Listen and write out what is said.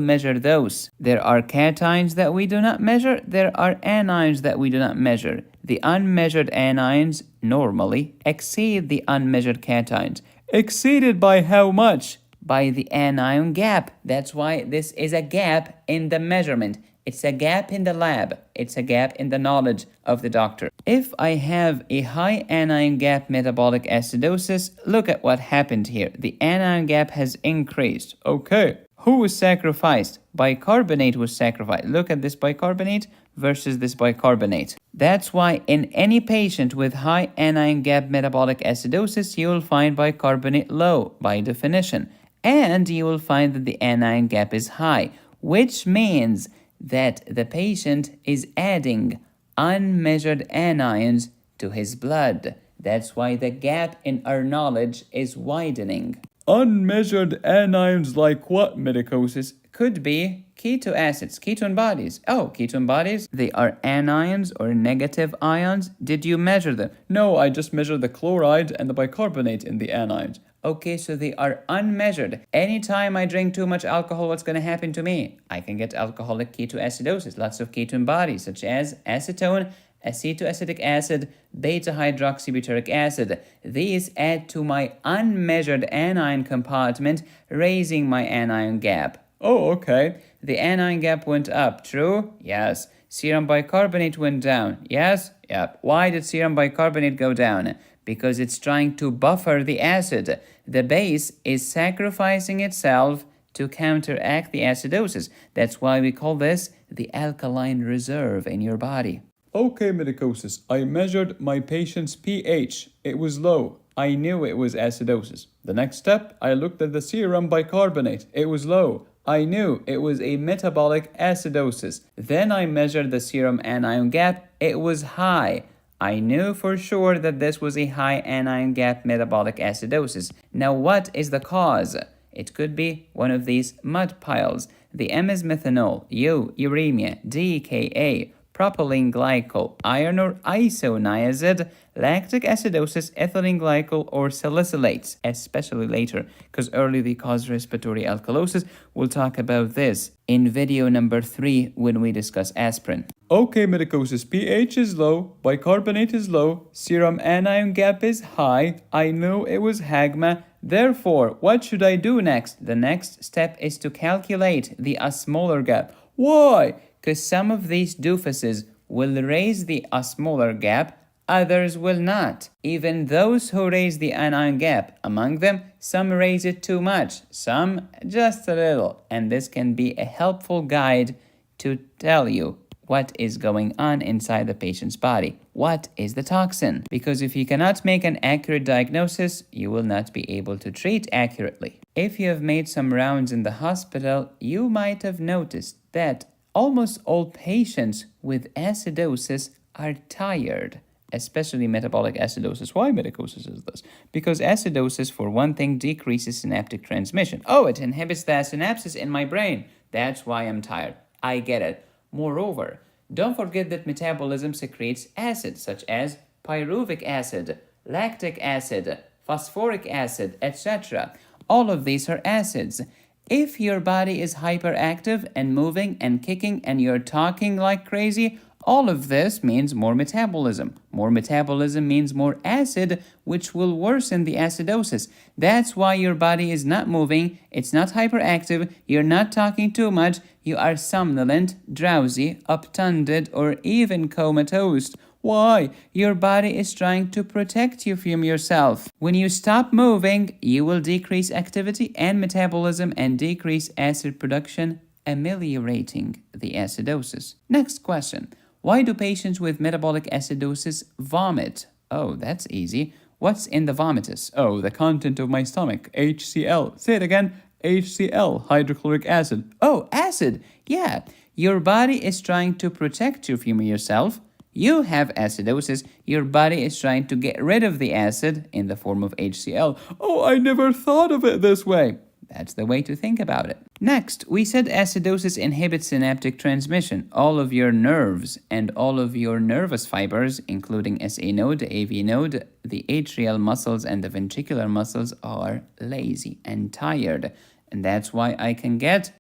measure those. There are cations that we do not measure. There are anions that we do not measure. The unmeasured anions normally exceed the unmeasured cations. Exceeded by how much? By the anion gap. That's why this is a gap in the measurement. It's a gap in the lab. It's a gap in the knowledge of the doctor. If I have a high anion gap metabolic acidosis, look at what happened here. The anion gap has increased. Okay. Who was sacrificed? Bicarbonate was sacrificed. Look at this bicarbonate versus this bicarbonate. That's why in any patient with high anion gap metabolic acidosis, you will find bicarbonate low by definition. And you will find that the anion gap is high, which means that the patient is adding unmeasured anions to his blood. That's why the gap in our knowledge is widening. Unmeasured anions like what, medicosis? Could be keto acids, ketone bodies. Oh, ketone bodies? They are anions or negative ions. Did you measure them? No, I just measured the chloride and the bicarbonate in the anions. Okay, so they are unmeasured. Anytime I drink too much alcohol, what's going to happen to me? I can get alcoholic ketoacidosis, lots of ketone bodies, such as acetone, acetoacetic acid, beta-hydroxybutyric acid. These add to my unmeasured anion compartment, raising my anion gap. Oh, okay. The anion gap went up, true? Yes. Serum bicarbonate went down. Yes? Yep. Why did serum bicarbonate go down? Because it's trying to buffer the acid. The base is sacrificing itself to counteract the acidosis. That's why we call this the alkaline reserve in your body. Okay, medicosis. I measured my patient's pH. It was low. I knew it was acidosis. The next step, I looked at the serum bicarbonate. It was low. I knew it was a metabolic acidosis. Then I measured the serum anion gap. It was high. I knew for sure that this was a high anion gap metabolic acidosis. Now, what is the cause? It could be one of these mud piles. The M is methanol, U, uremia, D, Ka, propylene glycol, iron or isoniazid, lactic acidosis, ethylene glycol, or salicylates, especially later, because early they cause respiratory alkalosis. We'll talk about this in video number 3 when we discuss aspirin. Okay, medicosis, pH is low, bicarbonate is low, serum anion gap is high. I knew it was hagma. Therefore, what should I do next? The next step is to calculate the osmolar gap. Why? Because some of these doofuses will raise the osmolar gap, others will not. Even those who raise the anion gap, among them, some raise it too much, some just a little. And this can be a helpful guide to tell you what is going on inside the patient's body. What is the toxin? Because if you cannot make an accurate diagnosis, you will not be able to treat accurately. If you have made some rounds in the hospital, you might have noticed that almost all patients with acidosis are tired, especially metabolic acidosis. Why medicosis is this? Because acidosis, for one thing, decreases synaptic transmission. Oh, it inhibits the synapses in my brain. That's why I'm tired. I get it. Moreover, don't forget that metabolism secretes acids such as pyruvic acid, lactic acid, phosphoric acid, etc. All of these are acids. If your body is hyperactive and moving and kicking and you're talking like crazy, all of this means more metabolism. More metabolism means more acid, which will worsen the acidosis. That's why your body is not moving, it's not hyperactive, you're not talking too much, you are somnolent, drowsy, obtunded, or even comatose. Why? Your body is trying to protect you from yourself. When you stop moving, you will decrease activity and metabolism and decrease acid production, ameliorating the acidosis. Next question. Why do patients with metabolic acidosis vomit? Oh, that's easy. What's in the vomitus? Oh, the content of my stomach, HCl. Say it again, HCl, hydrochloric acid. Oh, acid. Yeah, your body is trying to protect you from yourself. You have acidosis. Your body is trying to get rid of the acid in the form of HCl. Oh, I never thought of it this way. That's the way to think about it. Next, we said acidosis inhibits synaptic transmission. All of your nerves and all of your nervous fibers, including SA node, AV node, the atrial muscles and the ventricular muscles are lazy and tired. And that's why I can get